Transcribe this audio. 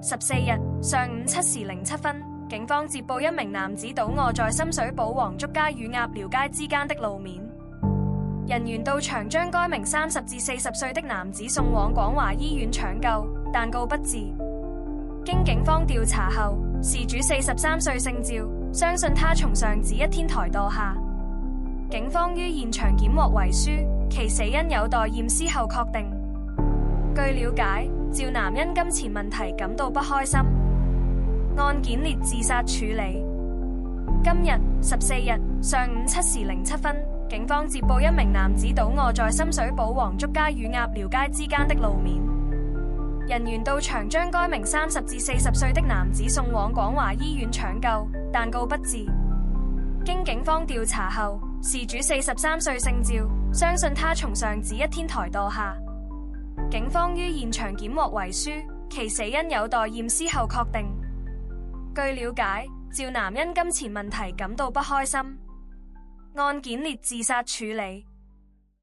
14日上午7時07分，警方接報一名男子倒臥在深水埗黃竹街與鴨寮街之間的路面，人員到場將該名30至40歲的男子送往廣華醫院搶救，但告不治。經警方調查後，事主43歲姓趙，相信他從上址一天台墮下。警方於現場檢獲遺書，其死因有待驗屍後確定。據了解，趙男因金錢問題感到不開心，案件列自殺處理。今日14日上午7時07分，警方接報一名男子倒臥在深水埗黃竹街與鴨寮街之間的路面，人員到場將該名30至40歲的男子送往廣華醫院搶救，但告不治。經警方調查後，事主43歲姓趙，相信他從上址一天台墮下。警方於現場檢獲遺書，其死因有待驗屍後確定。據了解，趙男因金錢問題感到不開心，案件列自殺處理。